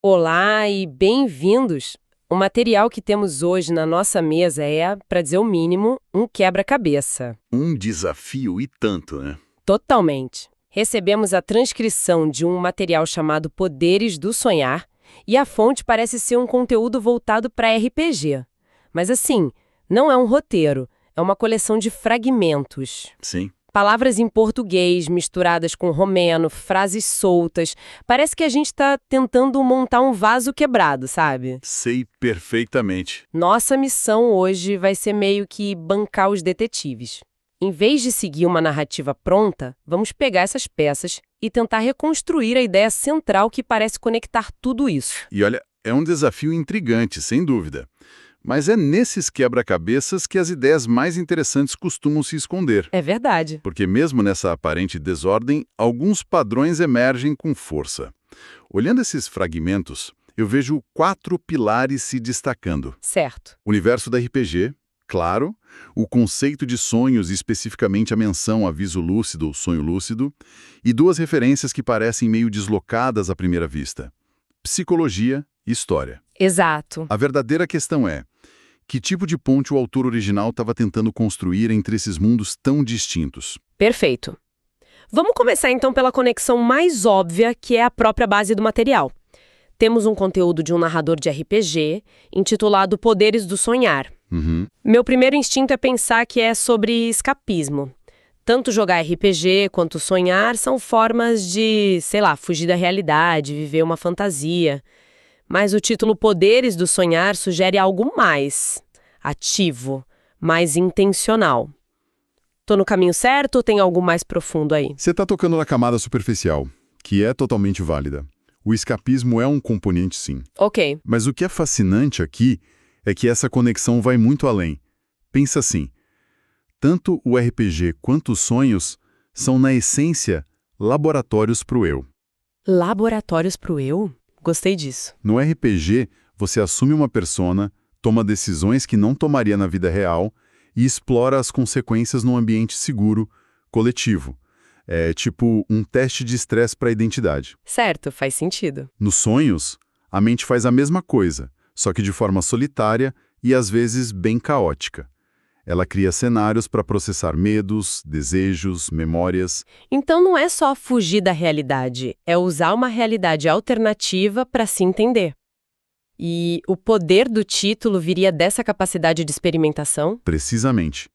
Olá e bem-vindos! O material que temos hoje na nossa mesa é, para dizer o mínimo, um quebra-cabeça. Um desafio e tanto, né? Totalmente. Recebemos a transcrição de um material chamado Poderes do Sonhar e a fonte parece ser um conteúdo voltado para RPG. Mas assim, não é um roteiro, é uma coleção de fragmentos. Sim. Palavras em português misturadas com romeno, frases soltas. Parece que a gente está tentando montar um vaso quebrado, sabe? Sei perfeitamente. Nossa missão hoje vai ser meio que bancar os detetives. Em vez de seguir uma narrativa pronta, vamos pegar essas peças e tentar reconstruir a ideia central que parece conectar tudo isso. E olha, é um desafio intrigante, sem dúvida. Mas é nesses quebra-cabeças que as ideias mais interessantes costumam se esconder. É verdade. Porque mesmo nessa aparente desordem, alguns padrões emergem com força. Olhando esses fragmentos, eu vejo 4 pilares se destacando. Certo. O universo da RPG, claro, o conceito de sonhos, especificamente a menção aviso lúcido ou sonho lúcido, e 2 referências que parecem meio deslocadas à primeira vista: psicologia e história. Exato. A verdadeira questão é: que tipo de ponte o autor original estava tentando construir entre esses mundos tão distintos? Perfeito. Vamos começar então pela conexão mais óbvia, que é a própria base do material. Temos um conteúdo de um narrador de RPG, intitulado Poderes do Sonhar. Meu primeiro instinto é pensar que é sobre escapismo. Tanto jogar RPG quanto sonhar são formas de, sei lá, fugir da realidade, viver uma fantasia. Mas o título Poderes do Sonhar sugere algo mais ativo, mais intencional. Tô no caminho certo ou tem algo mais profundo aí? Você está tocando na camada superficial, que é totalmente válida. O escapismo é um componente, sim. Ok. Mas o que é fascinante aqui é que essa conexão vai muito além. Pensa assim: tanto o RPG quanto os sonhos são, na essência, laboratórios para o eu. Laboratórios pro eu? Gostei disso. No RPG, você assume uma persona, toma decisões que não tomaria na vida real e explora as consequências num ambiente seguro, coletivo. É tipo um teste de estresse para a identidade. Certo, faz sentido. Nos sonhos, a mente faz a mesma coisa, só que de forma solitária e às vezes bem caótica. Ela cria cenários para processar medos, desejos, memórias. Então não é só fugir da realidade, é usar uma realidade alternativa para se entender. E o poder do título viria dessa capacidade de experimentação? Precisamente.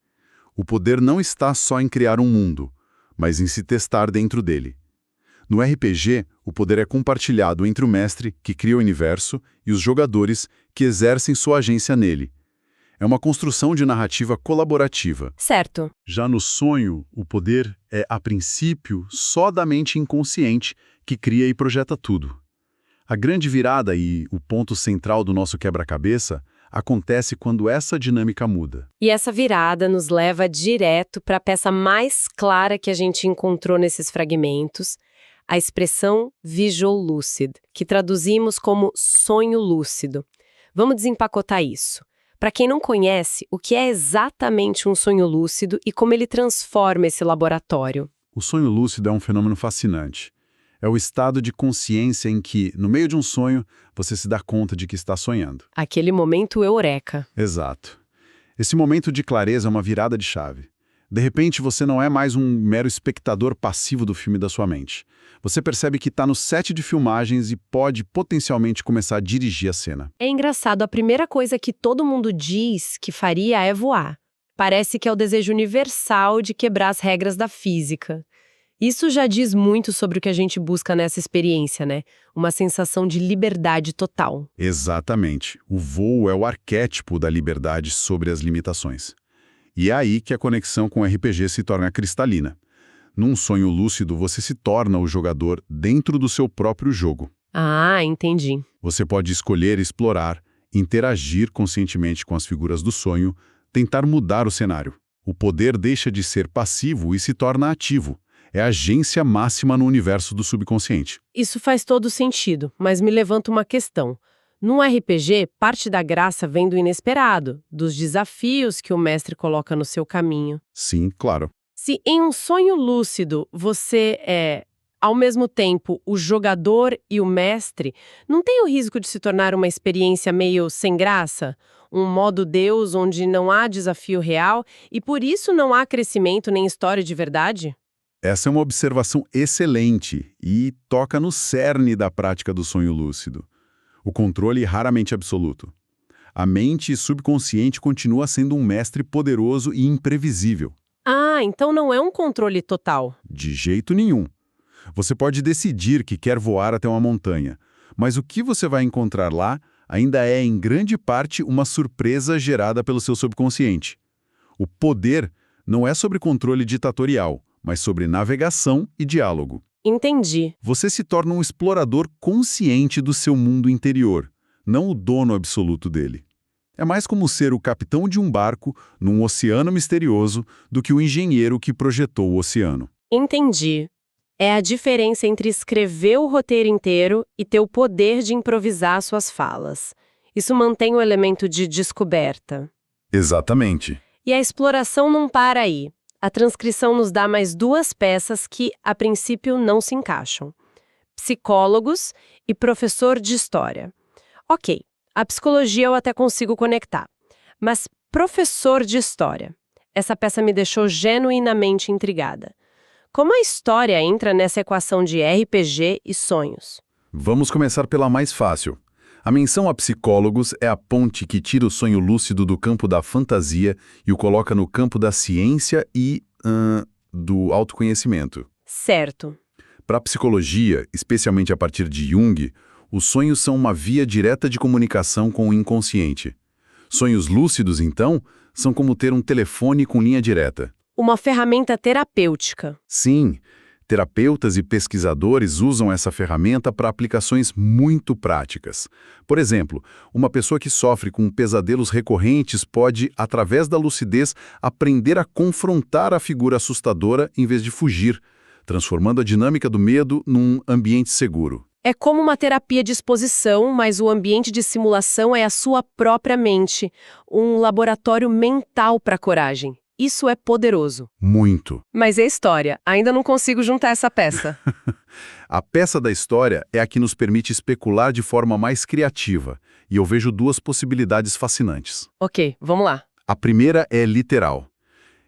O poder não está só em criar um mundo, mas em se testar dentro dele. No RPG, o poder é compartilhado entre o mestre, que cria o universo, e os jogadores, que exercem sua agência nele. É uma construção de narrativa colaborativa. Certo. Já no sonho, o poder é, a princípio, só da mente inconsciente, que cria e projeta tudo. A grande virada e o ponto central do nosso quebra-cabeça acontece quando essa dinâmica muda. E essa virada nos leva direto para a peça mais clara que a gente encontrou nesses fragmentos, a expressão visual lucid, que traduzimos como sonho lúcido. Vamos desempacotar isso. Para quem não conhece, o que é exatamente um sonho lúcido e como ele transforma esse laboratório? O sonho lúcido é um fenômeno fascinante. É o estado de consciência em que, no meio de um sonho, você se dá conta de que está sonhando. Aquele momento eureka. Exato. Esse momento de clareza é uma virada de chave. De repente, você não é mais um mero espectador passivo do filme da sua mente. Você percebe que está no set de filmagens e pode potencialmente começar a dirigir a cena. É engraçado, a primeira coisa que todo mundo diz que faria é voar. Parece que é o desejo universal de quebrar as regras da física. Isso já diz muito sobre o que a gente busca nessa experiência, né? Uma sensação de liberdade total. Exatamente. O voo é o arquétipo da liberdade sobre as limitações. E é aí que a conexão com o RPG se torna cristalina. Num sonho lúcido, você se torna o jogador dentro do seu próprio jogo. Ah, entendi. Você pode escolher explorar, interagir conscientemente com as figuras do sonho, tentar mudar o cenário. O poder deixa de ser passivo e se torna ativo. É a agência máxima no universo do subconsciente. Isso faz todo sentido, mas me levanta uma questão. Num RPG, parte da graça vem do inesperado, dos desafios que o mestre coloca no seu caminho. Sim, claro. Se em um sonho lúcido você Ao mesmo tempo, o jogador e o mestre não têm o risco de se tornar uma experiência meio sem graça? Um modo Deus onde não há desafio real e por isso não há crescimento nem história de verdade? Essa é uma observação excelente e toca no cerne da prática do sonho lúcido. O controle raramente absoluto. A mente subconsciente continua sendo um mestre poderoso e imprevisível. Ah, então não é um controle total. De jeito nenhum. Você pode decidir que quer voar até uma montanha, mas o que você vai encontrar lá ainda é, em grande parte, uma surpresa gerada pelo seu subconsciente. O poder não é sobre controle ditatorial, mas sobre navegação e diálogo. Entendi. Você se torna um explorador consciente do seu mundo interior, não o dono absoluto dele. É mais como ser o capitão de um barco num oceano misterioso do que o engenheiro que projetou o oceano. Entendi. É a diferença entre escrever o roteiro inteiro e ter o poder de improvisar suas falas. Isso mantém o elemento de descoberta. Exatamente. E a exploração não para aí. A transcrição nos dá mais duas peças que, a princípio, não se encaixam: psicólogos e professor de história. Ok, a psicologia eu até consigo conectar. Mas professor de história, essa peça me deixou genuinamente intrigada. Como a história entra nessa equação de RPG e sonhos? Vamos começar pela mais fácil. A menção a psicólogos é a ponte que tira o sonho lúcido do campo da fantasia e o coloca no campo da ciência e do autoconhecimento. Certo. Para a psicologia, especialmente a partir de Jung, os sonhos são uma via direta de comunicação com o inconsciente. Sonhos lúcidos, então, são como ter um telefone com linha direta. Uma ferramenta terapêutica. Sim, terapeutas e pesquisadores usam essa ferramenta para aplicações muito práticas. Por exemplo, uma pessoa que sofre com pesadelos recorrentes pode, através da lucidez, aprender a confrontar a figura assustadora em vez de fugir, transformando a dinâmica do medo num ambiente seguro. É como uma terapia de exposição, mas o ambiente de simulação é a sua própria mente, um laboratório mental para a coragem. Isso é poderoso. Muito. Mas é história. Ainda não consigo juntar essa peça. A peça da história é a que nos permite especular de forma mais criativa, e eu vejo duas possibilidades fascinantes. Ok, vamos lá. A primeira é literal.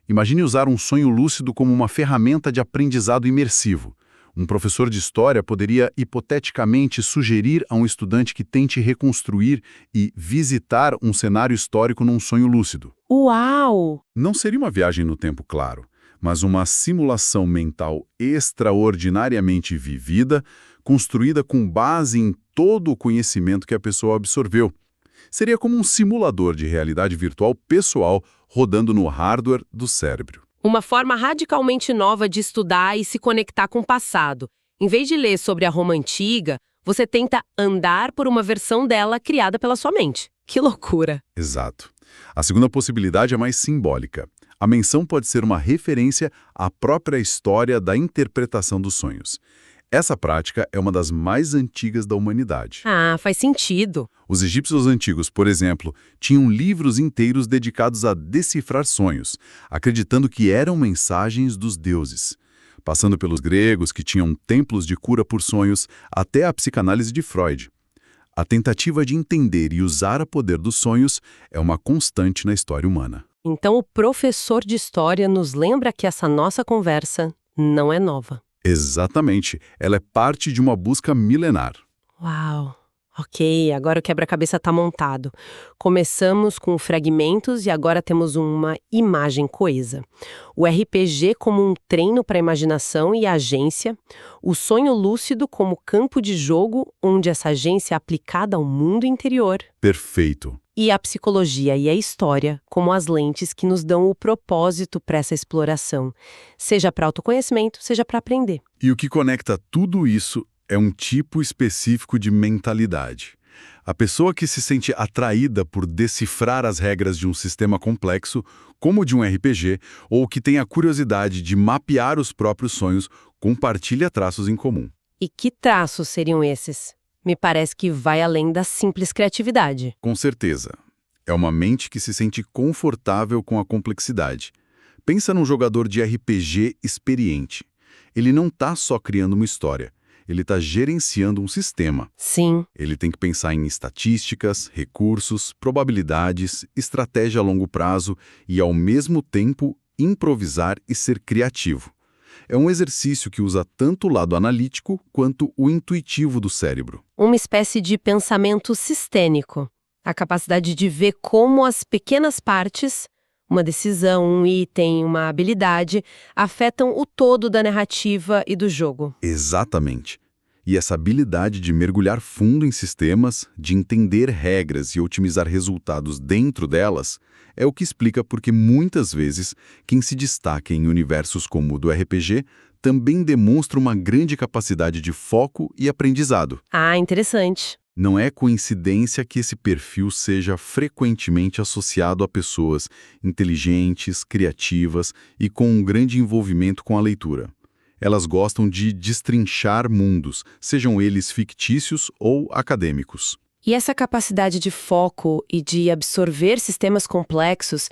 Imagine usar um sonho lúcido como uma ferramenta de aprendizado imersivo. Um professor de história poderia, hipoteticamente, sugerir a um estudante que tente reconstruir e visitar um cenário histórico num sonho lúcido. Uau! Não seria uma viagem no tempo, claro, mas uma simulação mental extraordinariamente vivida, construída com base em todo o conhecimento que a pessoa absorveu. Seria como um simulador de realidade virtual pessoal rodando no hardware do cérebro. Uma forma radicalmente nova de estudar e se conectar com o passado. Em vez de ler sobre a Roma antiga, você tenta andar por uma versão dela criada pela sua mente. Que loucura! Exato. A segunda possibilidade é mais simbólica. A menção pode ser uma referência à própria história da interpretação dos sonhos. Essa prática é uma das mais antigas da humanidade. Ah, faz sentido. Os egípcios antigos, por exemplo, tinham livros inteiros dedicados a decifrar sonhos, acreditando que eram mensagens dos deuses. Passando pelos gregos, que tinham templos de cura por sonhos, até a psicanálise de Freud. A tentativa de entender e usar o poder dos sonhos é uma constante na história humana. Então o professor de história nos lembra que essa nossa conversa não é nova. Exatamente. Ela é parte de uma busca milenar. Uau! Ok, agora o quebra-cabeça está montado. Começamos com fragmentos e agora temos uma imagem coesa. O RPG como um treino para a imaginação e a agência, o sonho lúcido como campo de jogo onde essa agência é aplicada ao mundo interior. Perfeito. E a psicologia e a história como as lentes que nos dão o propósito para essa exploração, seja para autoconhecimento, seja para aprender. E o que conecta tudo isso é um tipo específico de mentalidade. A pessoa que se sente atraída por decifrar as regras de um sistema complexo, como o de um RPG, ou que tem a curiosidade de mapear os próprios sonhos, compartilha traços em comum. E que traços seriam esses? Me parece que vai além da simples criatividade. Com certeza. É uma mente que se sente confortável com a complexidade. Pensa num jogador de RPG experiente. Ele não está só criando uma história, ele está gerenciando um sistema. Sim. Ele tem que pensar em estatísticas, recursos, probabilidades, estratégia a longo prazo e, ao mesmo tempo, improvisar e ser criativo. É um exercício que usa tanto o lado analítico quanto o intuitivo do cérebro. Uma espécie de pensamento sistêmico. A capacidade de ver como as pequenas partes, uma decisão, um item, uma habilidade, afetam o todo da narrativa e do jogo. Exatamente. E essa habilidade de mergulhar fundo em sistemas, de entender regras e otimizar resultados dentro delas, é o que explica por que muitas vezes quem se destaca em universos como o do RPG também demonstra uma grande capacidade de foco e aprendizado. Ah, interessante. Não é coincidência que esse perfil seja frequentemente associado a pessoas inteligentes, criativas e com um grande envolvimento com a leitura. Elas gostam de destrinchar mundos, sejam eles fictícios ou acadêmicos. E essa capacidade de foco e de absorver sistemas complexos,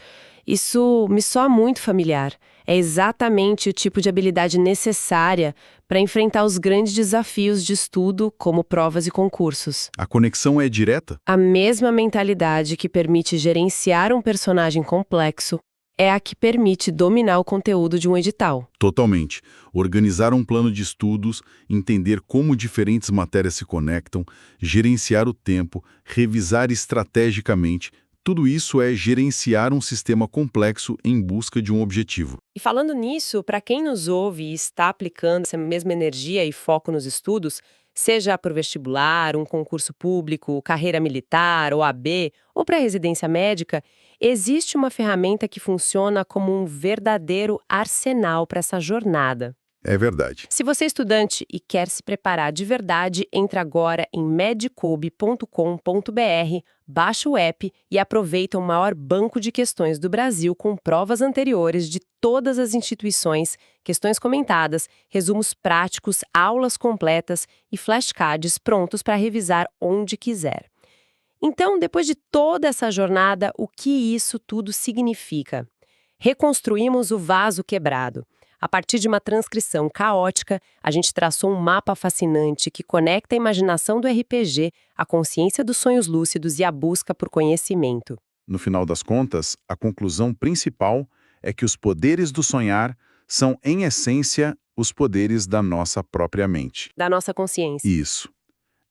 isso me soa muito familiar. É exatamente o tipo de habilidade necessária para enfrentar os grandes desafios de estudo, como provas e concursos. A conexão é direta? A mesma mentalidade que permite gerenciar um personagem complexo é a que permite dominar o conteúdo de um edital. Totalmente. Organizar um plano de estudos, entender como diferentes matérias se conectam, gerenciar o tempo, revisar estrategicamente, tudo isso é gerenciar um sistema complexo em busca de um objetivo. E falando nisso, para quem nos ouve e está aplicando essa mesma energia e foco nos estudos, seja por vestibular, um concurso público, carreira militar, OAB ou para residência médica, existe uma ferramenta que funciona como um verdadeiro arsenal para essa jornada. É verdade. Se você é estudante e quer se preparar de verdade, entre agora em medcoub.com.br, baixa o app e aproveita o maior banco de questões do Brasil com provas anteriores de todas as instituições, questões comentadas, resumos práticos, aulas completas e flashcards prontos para revisar onde quiser. Então, depois de toda essa jornada, o que isso tudo significa? Reconstruímos o vaso quebrado. A partir de uma transcrição caótica, a gente traçou um mapa fascinante que conecta a imaginação do RPG, a consciência dos sonhos lúcidos e a busca por conhecimento. No final das contas, a conclusão principal é que os poderes do sonhar são, em essência, os poderes da nossa própria mente. Da nossa consciência. Isso.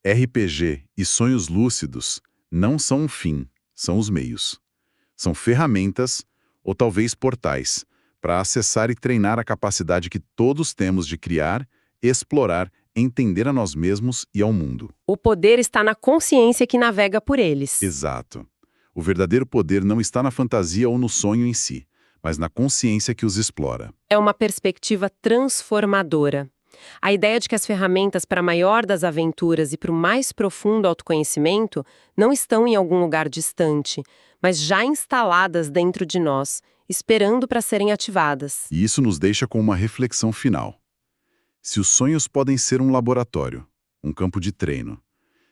RPG e sonhos lúcidos não são um fim, são os meios. São ferramentas, ou talvez portais, para acessar e treinar a capacidade que todos temos de criar, explorar, entender a nós mesmos e ao mundo. O poder está na consciência que navega por eles. Exato. O verdadeiro poder não está na fantasia ou no sonho em si, mas na consciência que os explora. É uma perspectiva transformadora. A ideia de que as ferramentas para a maior das aventuras e para o mais profundo autoconhecimento não estão em algum lugar distante, mas já instaladas dentro de nós, esperando para serem ativadas. E isso nos deixa com uma reflexão final. Se os sonhos podem ser um laboratório, um campo de treino,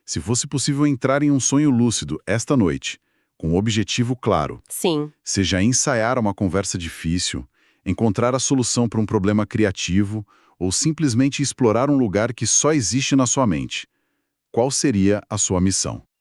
se fosse possível entrar em um sonho lúcido esta noite, com um objetivo claro, Sim. seja ensaiar uma conversa difícil, encontrar a solução para um problema criativo ou simplesmente explorar um lugar que só existe na sua mente, qual seria a sua missão?